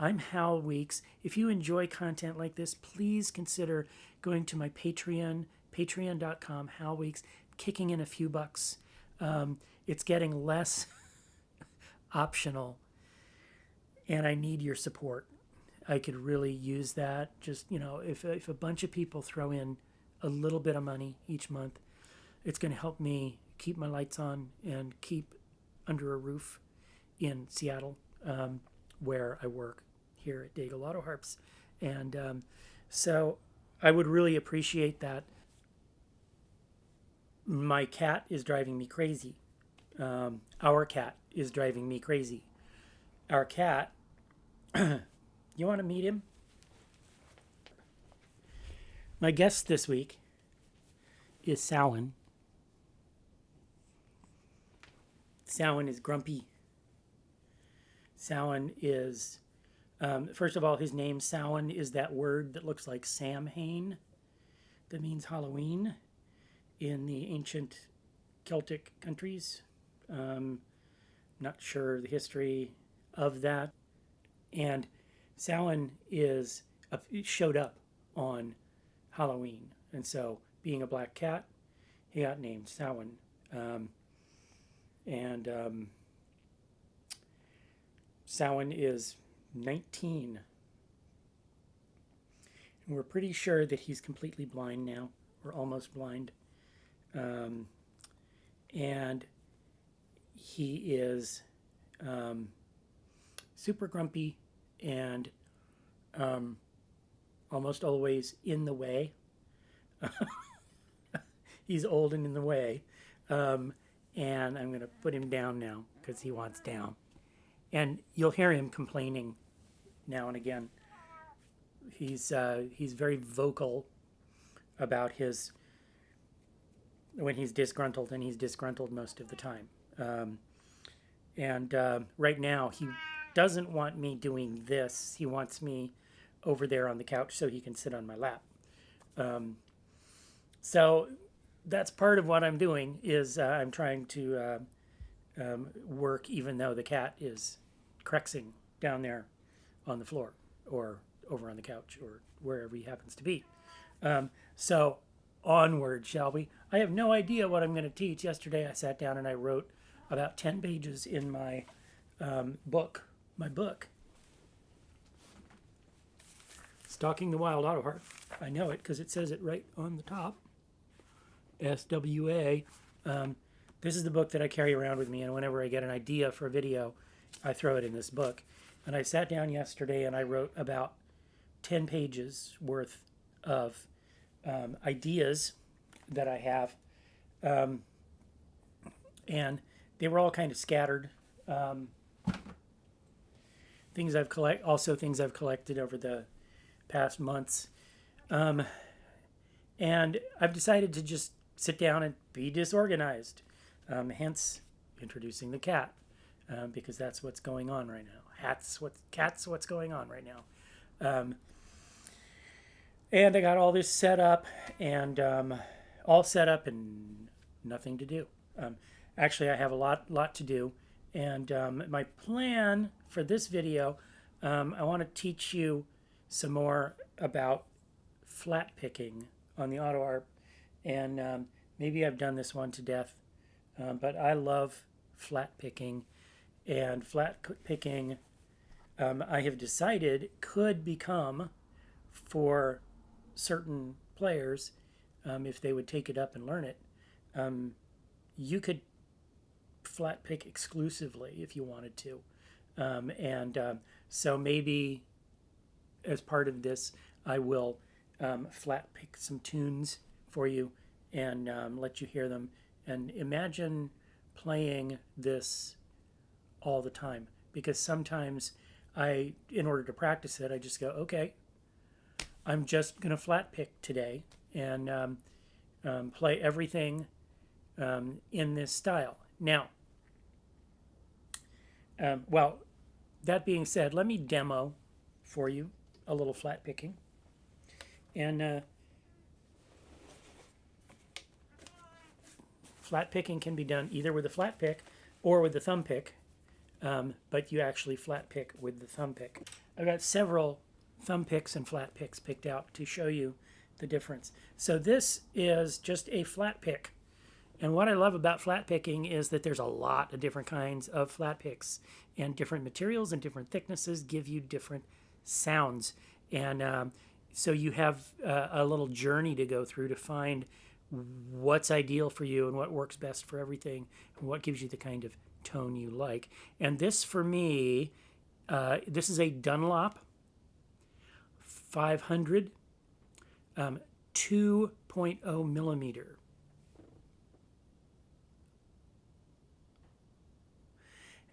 I'm Hal Weeks. If you enjoy content like this, please consider going to my Patreon, patreon.com, Hal Weeks, kicking in a few bucks. It's getting less optional, and I need your support. I could really use that. Just, if a bunch of people throw in a little bit of money each month, it's going to help me keep my lights on and keep under a roof in Seattle, where I work here at Daigle Autoharps. And so I would really appreciate that. My cat is driving me crazy. Our cat is driving me crazy. Our cat, you want to meet him? My guest this week is Samhain. Samhain is grumpy. Samhain is, first of all, his name, Samhain, is that word that looks like Samhain, that means Halloween in the ancient Celtic countries. Not sure the history of that. And Samhain showed up on Halloween. And so, being a black cat, he got named Samhain. Samhain is 19. And we're pretty sure that he's completely blind now, or almost blind. And he is super grumpy and almost always in the way. He's old and in the way. And I'm going to put him down now because he wants down. And you'll hear him complaining now and again. He's very vocal about when he's disgruntled, and he's disgruntled most of the time. Right now, he doesn't want me doing this. He wants me over there on the couch so he can sit on my lap. So that's part of what I'm doing is I'm trying to work even though the cat is crexing down there on the floor or over on the couch or wherever he happens to be. So onward, shall we? I have no idea what I'm going to teach. Yesterday I sat down and I wrote about 10 pages in my book. Stalking the Wild Autoharp. I know it because it says it right on the top. SWA. This is the book that I carry around with me, and whenever I get an idea for a video, I throw it in this book. And I sat down yesterday and I wrote about 10 pages worth of ideas that I have. And they were all kind of scattered. Things I've collected over the past months. And I've decided to just sit down and be disorganized. Hence introducing the cat, because that's what's going on right now. What's going on right now. And I got all this set up and nothing to do. Actually, I have a lot to do. And my plan for this video, I want to teach you some more about flat picking on the Autoharp. And maybe I've done this one to death, but I love flat picking. And flat picking, I have decided, could become, for certain players, if they would take it up and learn it, you could flat pick exclusively if you wanted to. So maybe as part of this, I will flat pick some tunes for you and let you hear them. And imagine playing this all the time, because sometimes in order to practice it, I just go, okay, I'm just going to flat pick today and play everything in this style. Now, that being said, let me demo for you a little flat picking. And flat picking can be done either with a flat pick or with the thumb pick. but you actually flat pick with the thumb pick. I've got several thumb picks and flat picks picked out to show you the difference. So this is just a flat pick. And what I love about flat picking is that there's a lot of different kinds of flat picks, and different materials and different thicknesses give you different sounds. And so you have a little journey to go through to find what's ideal for you and what works best for everything and what gives you the kind of tone you like. And this for me, this is a Dunlop 500 2.0 millimeter.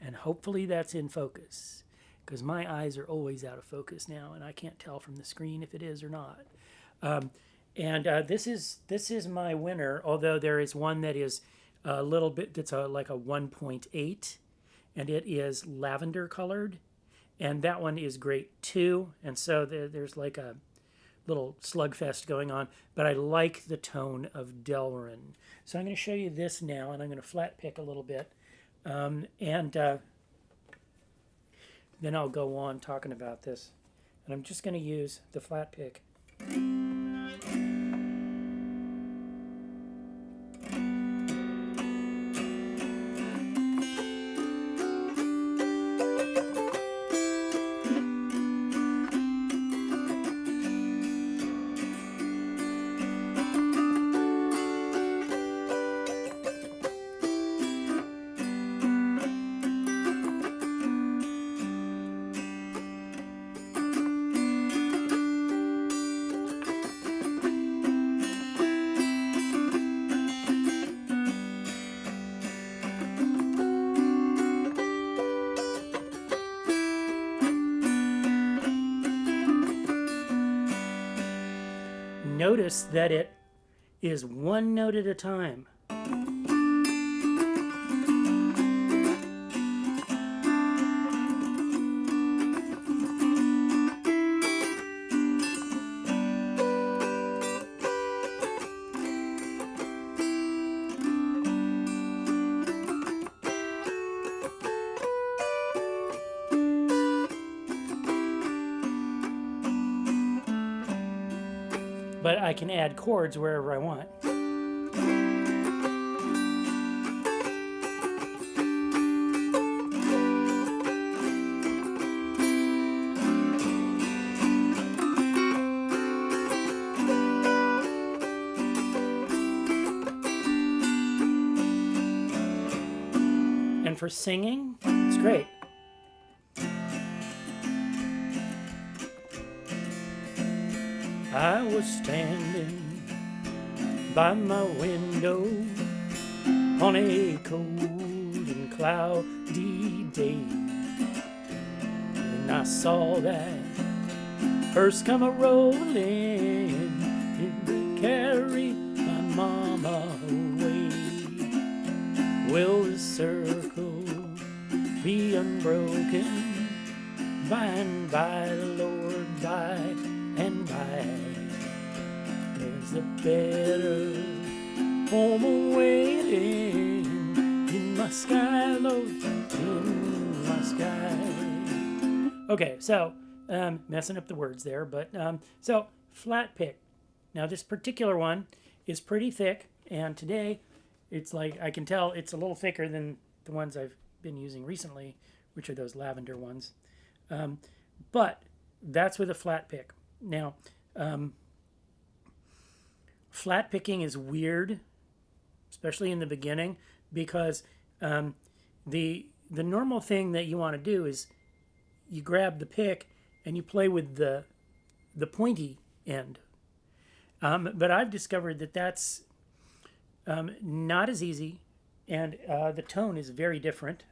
And hopefully that's in focus, because my eyes are always out of focus now, and I can't tell from the screen if it is or not. This is my winner, although there is one that is a little bit, that's like a 1.8, and it is lavender colored, and that one is great too. And so there's like a little slugfest going on, but I like the tone of Delrin. So I'm going to show you this now, and I'm going to flat pick a little bit. Then I'll go on talking about this. And I'm just going to use the flat pick. Notice that it is one note at a time. But I can add chords wherever I want. And for singing, it's great. I was standing by my window on a cold and cloudy day, and I saw that hearse come a-rolling, it would carry my mama away. Will the circle be unbroken by and by, the Lord, by and by? There's a better home awaiting in my sky, Lord, in my sky. Okay, so messing up the words there, but so flat pick. Now this particular one is pretty thick, and today it's like, I can tell it's a little thicker than the ones I've been using recently, which are those lavender ones. But that's with a flat pick. Now, flat picking is weird, especially in the beginning, because the normal thing that you want to do is you grab the pick and you play with the pointy end. But I've discovered that that's not as easy, and the tone is very different.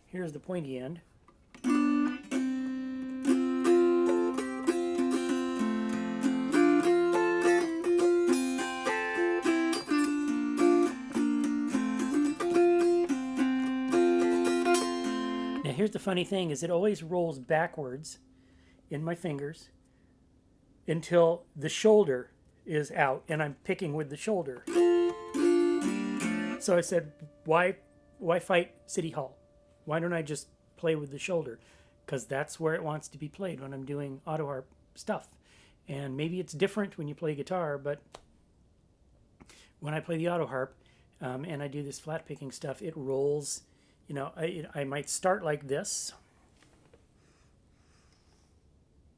Here's the pointy end. Here's the funny thing, is it always rolls backwards in my fingers until the shoulder is out, and I'm picking with the shoulder. So I said, why fight City Hall? Why don't I just play with the shoulder? Because that's where it wants to be played when I'm doing Autoharp stuff. And maybe it's different when you play guitar, but when I play the Autoharp and I do this flat picking stuff, it rolls. You know, I might start like this,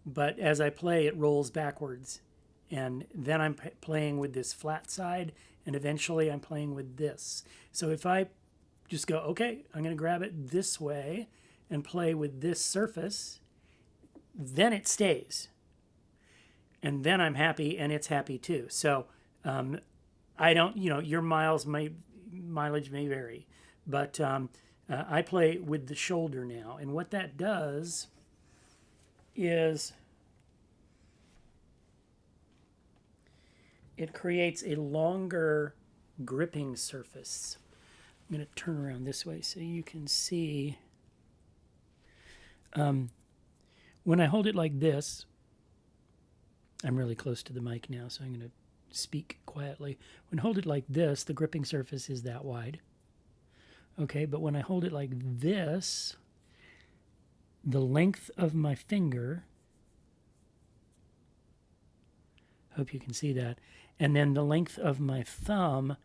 but as I play, it rolls backwards. And then I'm playing with this flat side, and eventually I'm playing with this. So if I just go, okay, I'm going to grab it this way and play with this surface, then it stays. And then I'm happy, and it's happy too. So I don't, you know, your mileage may vary, but I play with the shoulder now. And what that does is it creates a longer gripping surface. I'm going to turn around this way so you can see. When I hold it like this, I'm really close to the mic now, so I'm going to speak quietly. When I hold it like this, the gripping surface is that wide. Okay, but when I hold it like this, the length of my finger, hope you can see that, and then the length of my thumb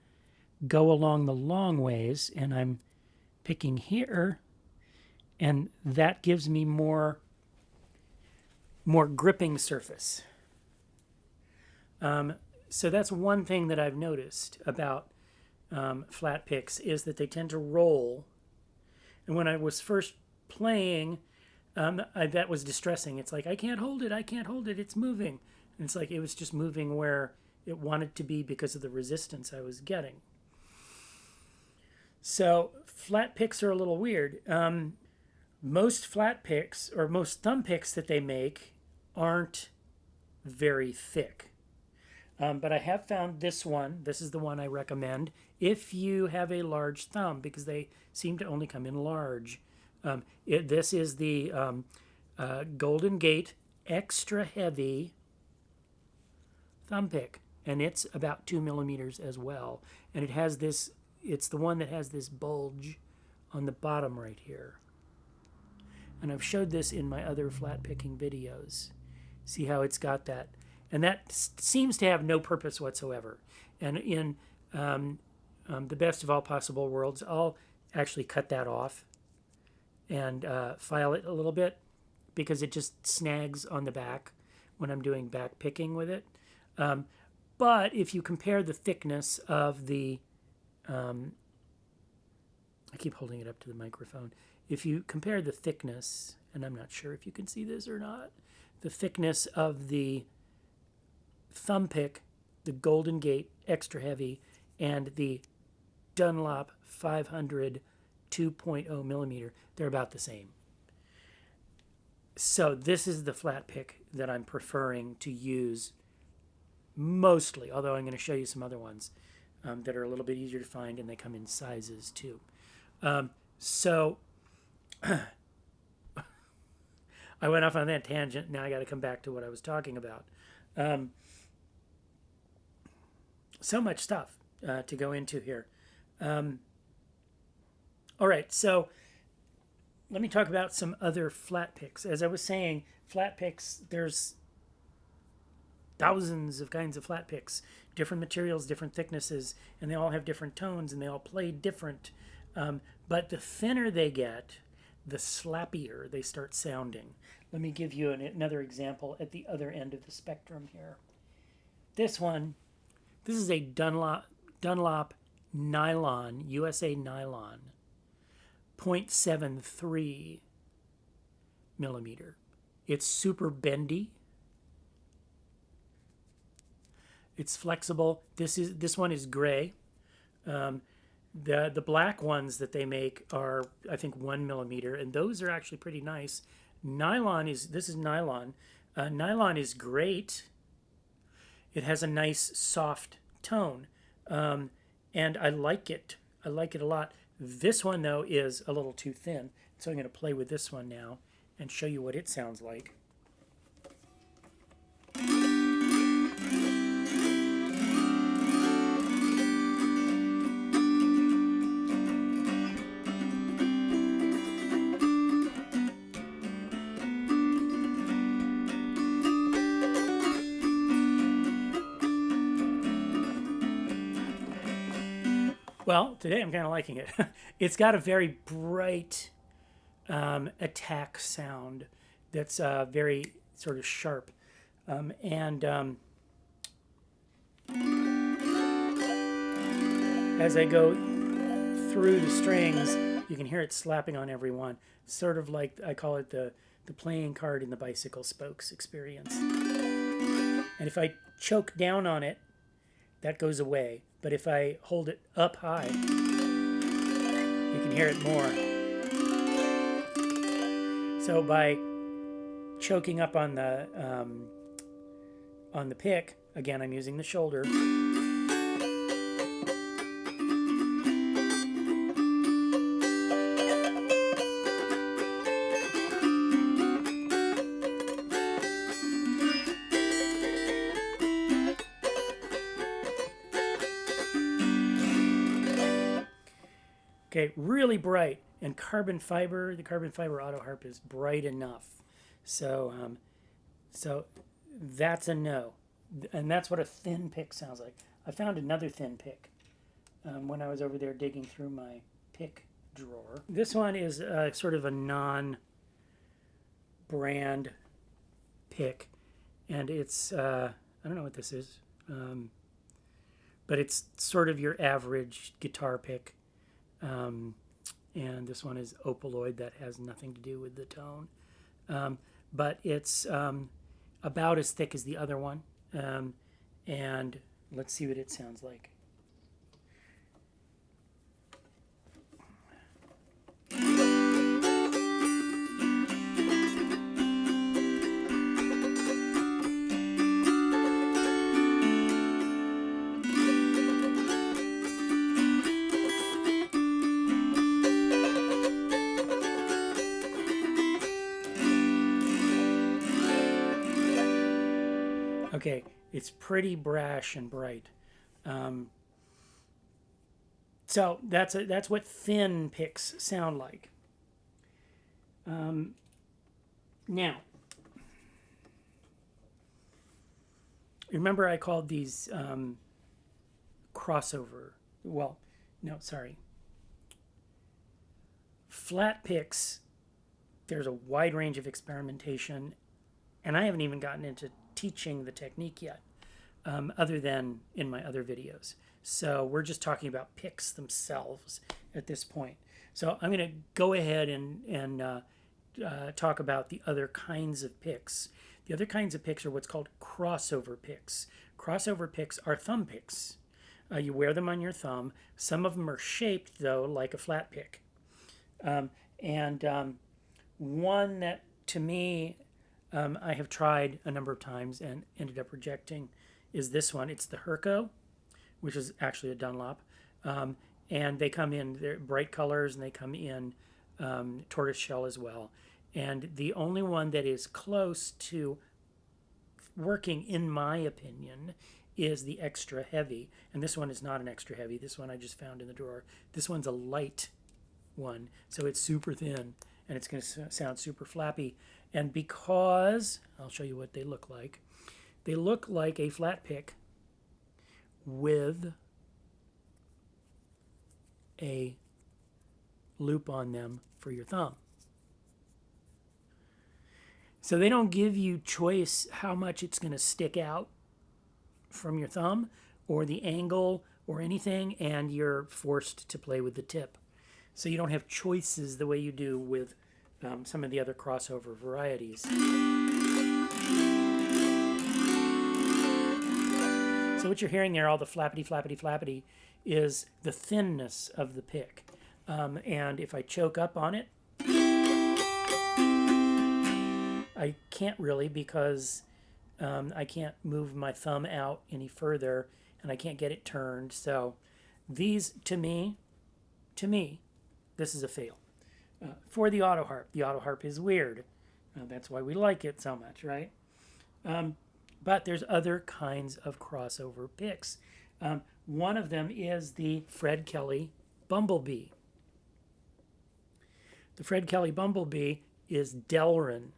go along the long ways, and I'm picking here, and that gives me more gripping surface. So that's one thing that I've noticed about flat picks, is that they tend to roll. And when I was first playing, that was distressing. It's like, I can't hold it, it's moving. And it's like it was just moving where it wanted to be because of the resistance I was getting. So flat picks are a little weird. Most flat picks, or most thumb picks that they make, aren't very thick. But I have found this one. This is the one I recommend if you have a large thumb, because they seem to only come in large. This is the Golden Gate Extra Heavy thumb pick, and it's about 2 millimeters as well. And it has this, it's the one that has this bulge on the bottom right here. And I've showed this in my other flat picking videos. See how it's got that? And that seems to have no purpose whatsoever. And in the best of all possible worlds, I'll actually cut that off and file it a little bit, because it just snags on the back when I'm doing back picking with it. But if you compare the thickness of the, I keep holding it up to the microphone. If you compare the thickness, and I'm not sure if you can see this or not, the thickness of the thumb pick, the Golden Gate Extra Heavy, and the Dunlop 500 2.0 millimeter, they're about the same. So this is the flat pick that I'm preferring to use mostly, although I'm going to show you some other ones that are a little bit easier to find, and they come in sizes too. So I went off on that tangent. Now I got to come back to what I was talking about. So much stuff to go into here. All right, so let me talk about some other flat picks. As I was saying, flat picks, there's thousands of kinds of flat picks, different materials, different thicknesses, and they all have different tones, and they all play different. But the thinner they get, the slappier they start sounding. Let me give you another example at the other end of the spectrum here. This one, this is a Dunlop nylon, USA nylon, 0.73 millimeter. It's super bendy. It's flexible. This one is gray. The black ones that they make are, I think, 1 millimeter, and those are actually pretty nice. This is nylon. Nylon is great. It has a nice soft tone, and I like it. I like it a lot. This one, though, is a little too thin, so I'm going to play with this one now and show you what it sounds like. Well, today I'm kind of liking it. It's got a very bright attack sound that's very sort of sharp. And as I go through the strings, you can hear it slapping on every one. Sort of like, I call it the playing card in the bicycle spokes experience. And if I choke down on it, that goes away. But if I hold it up high, you can hear it more. So by choking up on the pick, again, I'm using the shoulder. Okay, really bright, and carbon fiber. The carbon fiber Autoharp is bright enough, so so that's a no, and that's what a thin pick sounds like. I found another thin pick when I was over there digging through my pick drawer. This one is sort of a non-brand pick, and it's I don't know what this is, but it's sort of your average guitar pick. And this one is opaloid. That has nothing to do with the tone. But it's about as thick as the other one. And let's see what it sounds like. Okay, it's pretty brash and bright. So that's what thin picks sound like. Now, remember I called these crossover. Well, no, sorry. Flat picks, there's a wide range of experimentation, and I haven't even gotten into teaching the technique yet, other than in my other videos. So we're just talking about picks themselves at this point. So I'm going to go ahead and talk about the other kinds of picks. The other kinds of picks are what's called crossover picks. Crossover picks are thumb picks. You wear them on your thumb. Some of them are shaped, though, like a flat pick. One that, to me, I have tried a number of times and ended up rejecting is this one. It's the Herco, which is actually a Dunlop. And they come in they're bright colors, and they come in tortoise shell as well. And the only one that is close to working, in my opinion, is the extra heavy. And this one is not an extra heavy. This one I just found in the drawer. This one's a light one, so it's super thin, and it's going to sound super flappy. And because, I'll show you what they look like. They look like a flat pick with a loop on them for your thumb. So they don't give you choice how much it's going to stick out from your thumb or the angle or anything, and you're forced to play with the tip. So you don't have choices the way you do with some of the other crossover varieties. So what you're hearing there, all the flappity, flappity, flappity, is the thinness of the pick. And if I choke up on it, I can't really, because I can't move my thumb out any further, and I can't get it turned. So these, to me, this is a fail. For the Autoharp is weird. That's why we like it so much, right? But there's other kinds of crossover picks. One of them is the Fred Kelly Bumblebee. The Fred Kelly Bumblebee is Delrin. And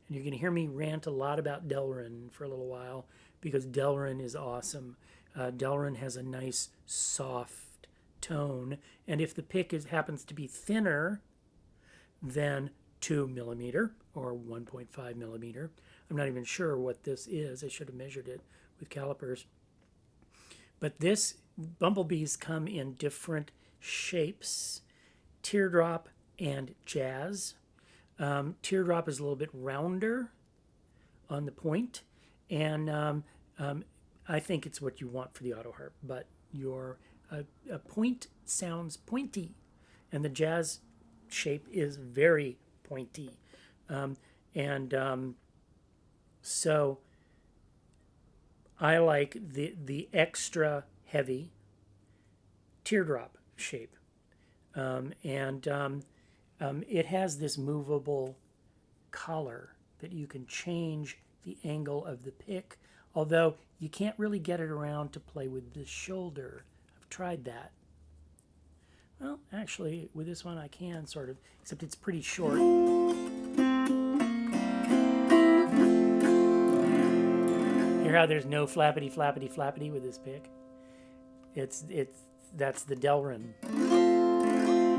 you're going to hear me rant a lot about Delrin for a little while, because Delrin is awesome. Delrin has a nice, soft tone. And if the pick happens to be thinner than 2 millimeter or 1.5 millimeter, I'm not even sure what this is. I should have measured it with calipers. But this, bumblebees come in different shapes: teardrop and jazz. Teardrop is a little bit rounder on the point, and I think it's what you want for the Autoharp, but a point sounds pointy, and the jazz shape is very pointy. So I like the extra heavy teardrop shape. It has this movable collar that you can change the angle of the pick, although you can't really get it around to play with the shoulder. I've tried that. Well, actually, with this one I can sort of, except it's pretty short. Hear how there's no flappity, flappity, flappity with this pick? That's the Delrin.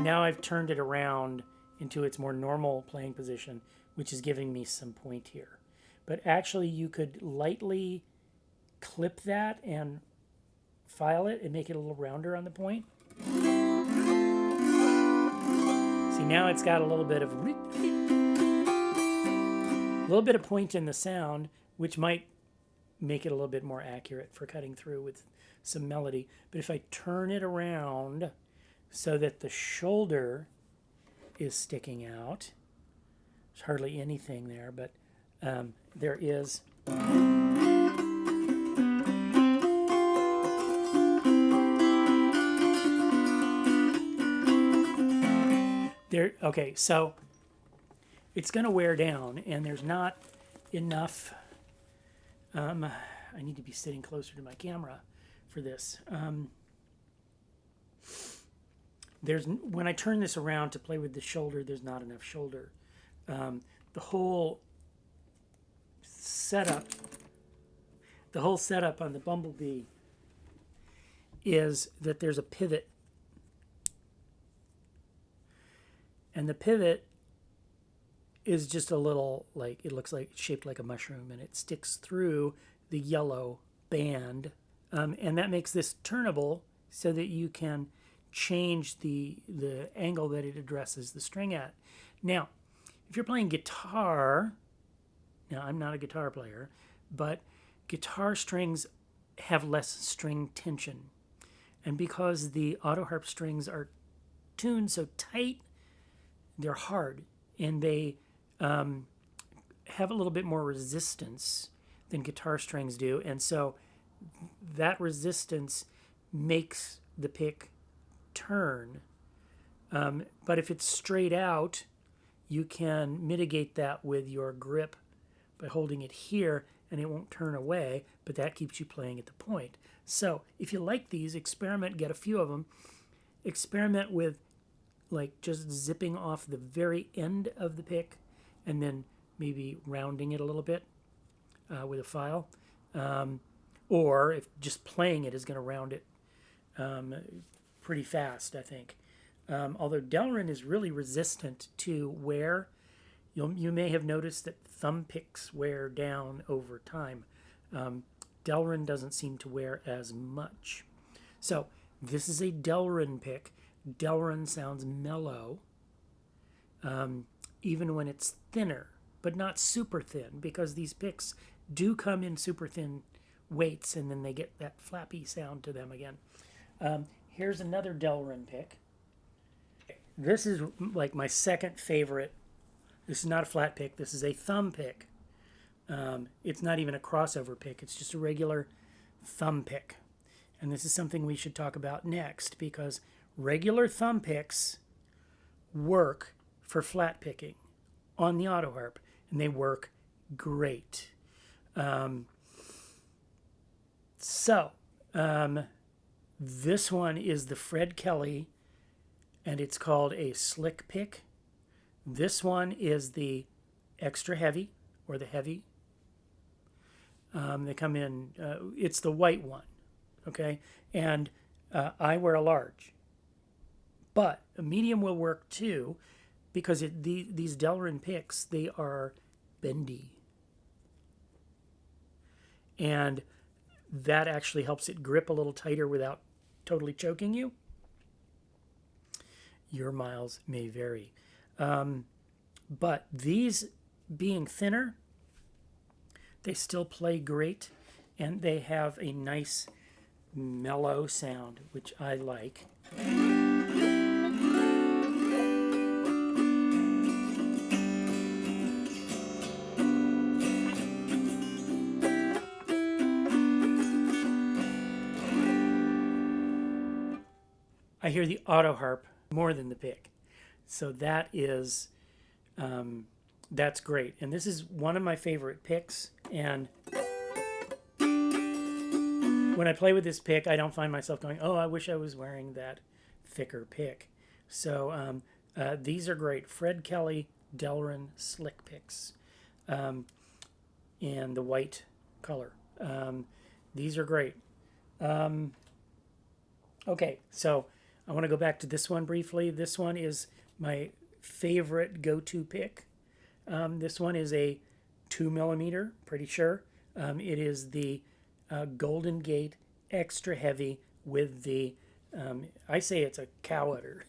Now I've turned it around into its more normal playing position, which is giving me some point here. But actually, you could lightly clip that and file it and make it a little rounder on the point. See, now it's got a little bit of point in the sound, which might make it a little bit more accurate for cutting through with some melody. But if I turn it around so that the shoulder is sticking out, there's hardly anything there, but there is. Okay, so it's going to wear down, and there's not enough. I need to be sitting closer to my camera for this. When I turn this around to play with the shoulder, there's not enough shoulder. The whole setup on the Bumblebee is that there's a pivot. And the pivot is just a little, like, it looks like it's shaped like a mushroom, and it sticks through the yellow band. And that makes this turnable so that you can change the angle that it addresses the string at. Now, if you're playing guitar, now I'm not a guitar player, but guitar strings have less string tension. And because the Autoharp strings are tuned so tight, they're hard, and they have a little bit more resistance than guitar strings do. And so that resistance makes the pick turn. But if it's straight out, you can mitigate that with your grip by holding it here, and it won't turn away, but that keeps you playing at the point. So if you like these, experiment, get a few of them. Experiment with like just zipping off the very end of the pick and then maybe rounding it a little bit with a file. Or if just playing it is going to round it pretty fast, I think. Although Delrin is really resistant to wear. You may have noticed that thumb picks wear down over time. Delrin doesn't seem to wear as much. So this is a Delrin pick. Delrin sounds mellow, even when it's thinner, but not super thin, because these picks do come in super thin weights, and then they get that flappy sound to them again. Here's another Delrin pick. This is like my second favorite. This is not a flat pick. This is a thumb pick. It's not even a crossover pick. It's just a regular thumb pick. And this is something we should talk about next, because regular thumb picks work for flat picking on the Autoharp, and they work great. This one is the Fred Kelly, and it's called a slick pick. This one is the extra heavy, or the heavy. They come in, it's the white one, okay? And I wear a large. But a medium will work too, because these Delrin picks, they are bendy. And that actually helps it grip a little tighter without totally choking you. Your miles may vary. But these being thinner, they still play great, and they have a nice mellow sound, which I like. I hear the Autoharp more than the pick. So that is, that's great. And this is one of my favorite picks. And when I play with this pick, I don't find myself going, oh, I wish I was wearing that thicker pick. So these are great. Fred Kelly Delrin Slick picks. And the white color. These are great. Okay, so I want to go back to this one briefly. This one is my favorite go-to pick. This one is a 2mm, pretty sure. It is the Golden Gate Extra Heavy with the, I say it's a cow udder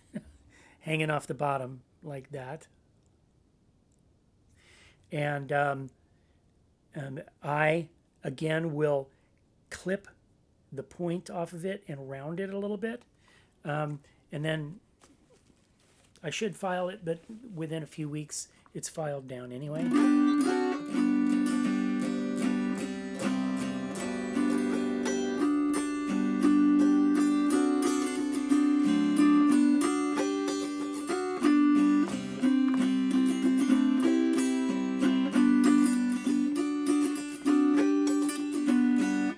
hanging off the bottom like that. And I, again, will clip the point off of it and round it a little bit. And then I should file it, but within a few weeks, it's filed down anyway.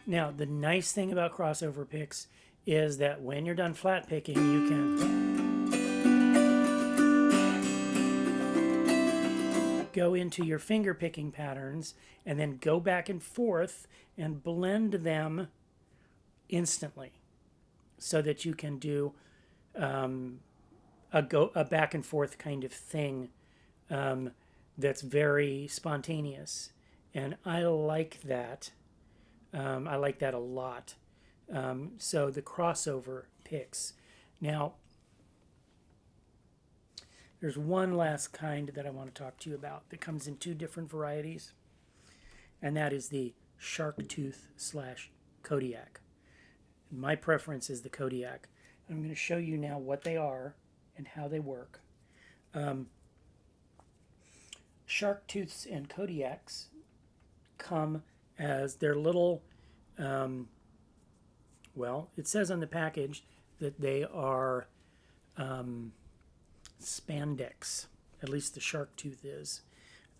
Now, the nice thing about crossover picks is that when you're done flat picking, you can go into your finger picking patterns and then go back and forth and blend them instantly so that you can do a back and forth kind of thing that's very spontaneous. And I like that. I like that a lot. So the crossover picks. Now, there's one last kind that I want to talk to you about that comes in two different varieties, and that is the shark tooth / Kodiak. My preference is the Kodiak. I'm going to show you now what they are and how they work. Shark tooths and Kodiaks come as their little, well, it says on the package that they are spandex. At least the shark tooth is.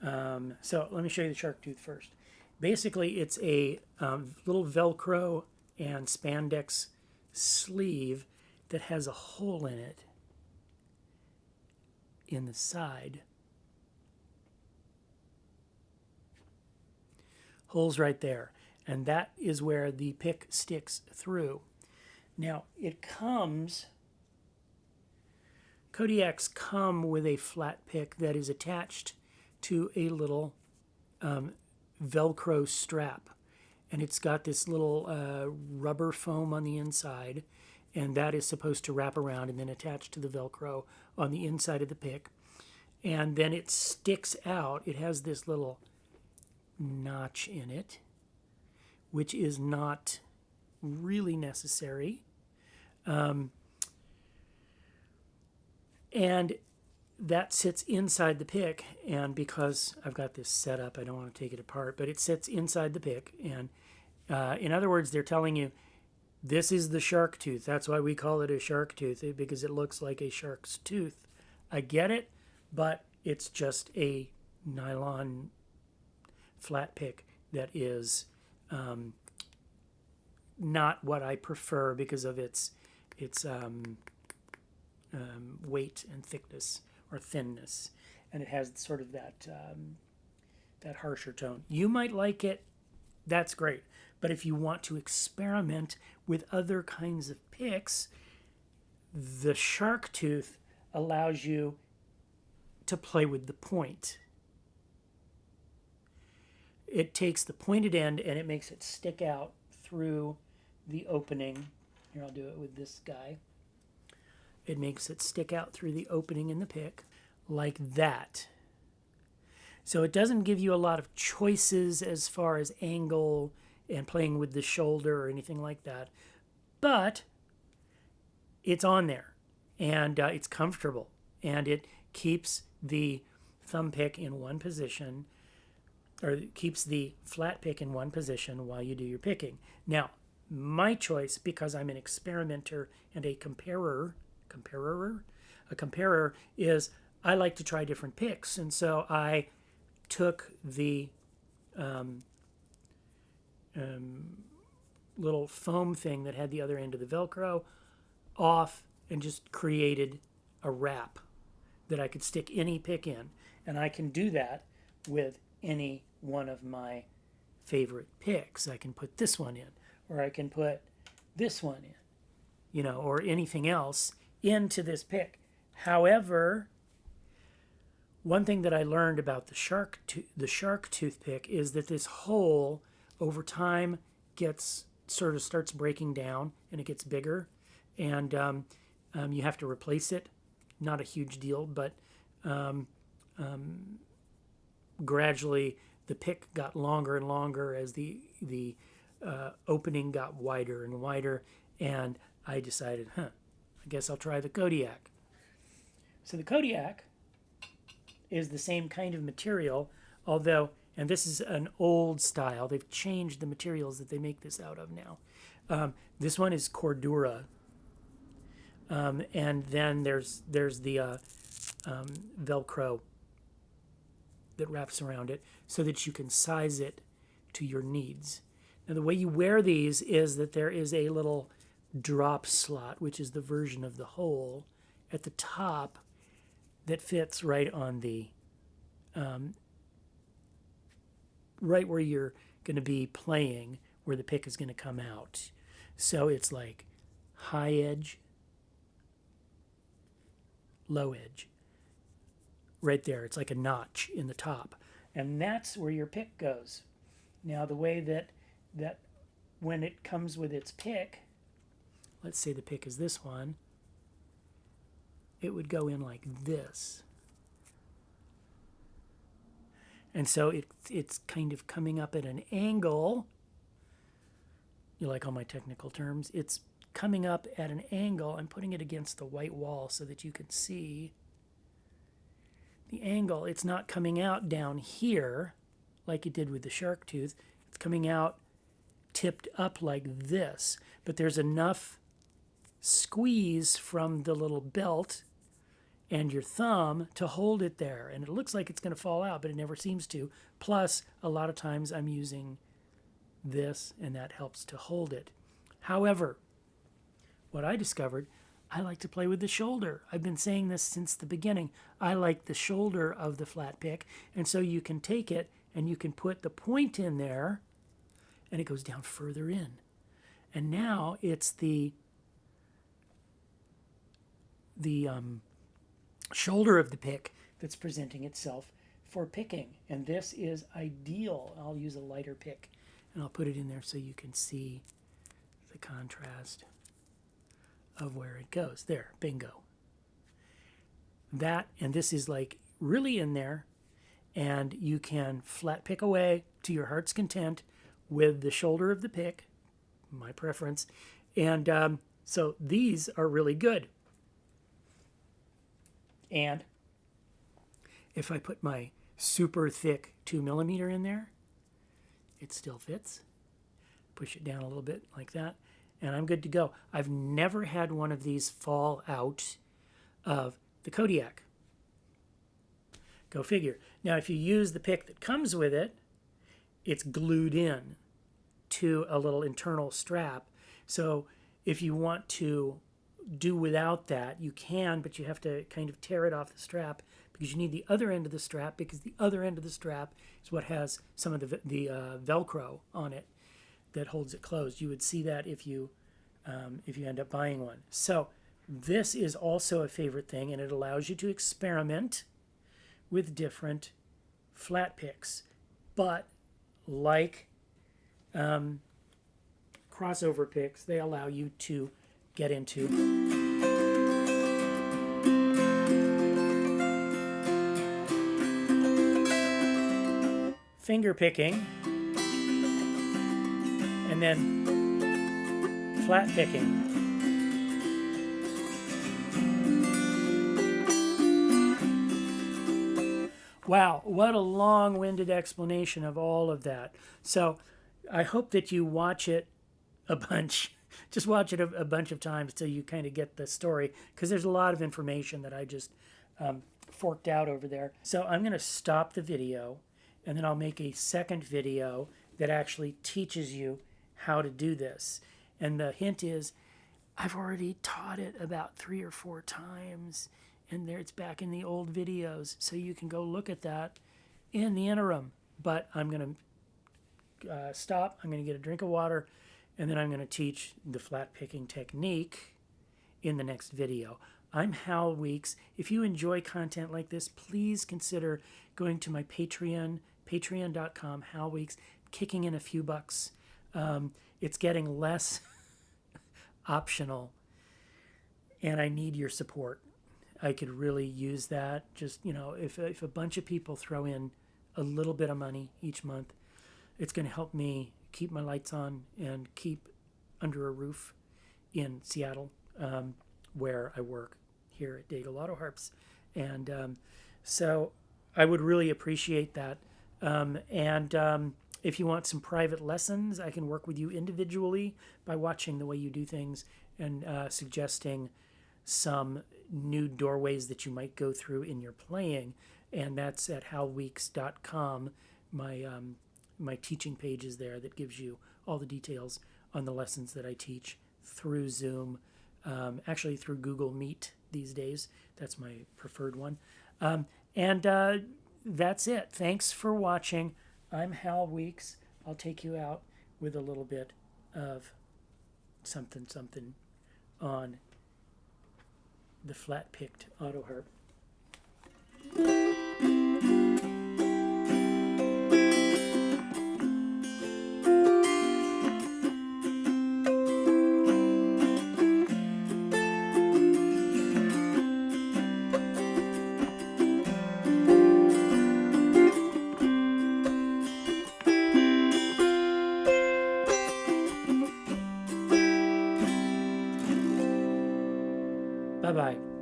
So let me show you the shark tooth first. Basically, it's a little Velcro and spandex sleeve that has a hole in it in the side. Holes right there. And that is where the pick sticks through. Now, it comes, Kodiaks come with a flat pick that is attached to a little Velcro strap. And it's got this little rubber foam on the inside, and that is supposed to wrap around and then attach to the Velcro on the inside of the pick. And then it sticks out. It has this little notch in it, which is not really necessary. And that sits inside the pick, and because I've got this set up, I don't want to take it apart, but it sits inside the pick. And in other words, they're telling you, this is the shark tooth. That's why we call it a shark tooth, because it looks like a shark's tooth. I get it, but it's just a nylon flat pick that is not what I prefer because of its weight and thickness or thinness, and it has sort of that that harsher tone. You might like it, that's great, but if you want to experiment with other kinds of picks, The shark tooth allows you to play with the point. It takes the pointed end and it makes it stick out through the opening. Here, I'll do it with this guy. It makes it stick out through the opening in the pick like that. So it doesn't give you a lot of choices as far as angle and playing with the shoulder or anything like that. But it's on there, and it's comfortable, and it keeps the thumb pick in one position, or it keeps the flat pick in one position while you do your picking. Now, my choice, because I'm an experimenter and a comparer, is I like to try different picks, and so I took the little foam thing that had the other end of the Velcro off and just created a wrap that I could stick any pick in. And I can do that with any one of my favorite picks. I can put this one in, or I can put this one in, or anything else into this pick. However, one thing that I learned about the shark tooth pick is that this hole over time starts breaking down and it gets bigger, and you have to replace it. Not a huge deal, but gradually the pick got longer and longer as the opening got wider and wider, and I decided, I guess I'll try the Kodiak. So the Kodiak is the same kind of material, although, and this is an old style, they've changed the materials that they make this out of now. This one is Cordura, and then there's the Velcro that wraps around it so that you can size it to your needs. Now the way you wear these is that there is a little drop slot, which is the version of the hole at the top that fits right on the right where you're going to be playing, where the pick is going to come out. So it's like high edge, low edge. Right there, it's like a notch in the top. And that's where your pick goes. Now the way that when it comes with its pick, let's say the pick is this one, it would go in like this. And so it's kind of coming up at an angle. You like all my technical terms? It's coming up at an angle. I'm putting it against the white wall so that you can see the angle. It's not coming out down here like it did with the shark tooth. It's coming out tipped up like this. But there's enough squeeze from the little belt and your thumb to hold it there. And it looks like it's going to fall out, but it never seems to. Plus, a lot of times I'm using this, and that helps to hold it. However, what I discovered, I like to play with the shoulder. I've been saying this since the beginning. I like the shoulder of the flat pick, and so you can take it and you can put the point in there, and it goes down further in. And now it's the shoulder of the pick that's presenting itself for picking, and this is ideal. I'll use a lighter pick and I'll put it in there so you can see the contrast of where it goes. There, bingo. That, and this is like really in there, and you can flat pick away to your heart's content with the shoulder of the pick, my preference, and so these are really good. And if I put my super thick 2mm in there, it still fits. Push it down a little bit like that, and I'm good to go. I've never had one of these fall out of the Kodiak. Go figure. Now, if you use the pick that comes with it, it's glued in to a little internal strap. So if you want to do without that, you can, but you have to kind of tear it off the strap because you need the other end of the strap, because the other end of the strap is what has some of the Velcro on it that holds it closed. You would see that if you end up buying one. So this is also a favorite thing, and it allows you to experiment with different flat picks. But like crossover picks, they allow you to get into finger picking and then flat picking. Wow, what a long-winded explanation of all of that. So I hope that you watch it a bunch. Just watch it a bunch of times till you kind of get the story, because there's a lot of information that I just forked out over there. So I'm going to stop the video, and then I'll make a second video that actually teaches you how to do this. And the hint is, I've already taught it about 3 or 4 times, and there it's back in the old videos, so you can go look at that in the interim. But I'm going to stop, I'm going to get a drink of water, and then I'm going to teach the flat picking technique in the next video. I'm Hal Weeks. If you enjoy content like this, please consider going to my Patreon, patreon.com, Hal Weeks, kicking in a few bucks. It's getting less optional, and I need your support. I could really use that. Just, you know, if a bunch of people throw in a little bit of money each month, it's going to help me keep my lights on and keep under a roof in Seattle, where I work here at Daigle Autoharps. And so I would really appreciate that. If you want some private lessons, I can work with you individually by watching the way you do things and suggesting some new doorways that you might go through in your playing. And that's at halweeks.com. My teaching page is there that gives you all the details on the lessons that I teach through Zoom, actually through Google Meet these days. That's my preferred one. That's it. Thanks for watching. I'm Hal Weeks. I'll take you out with a little bit of something on the flat-picked Autoharp. Bye-bye.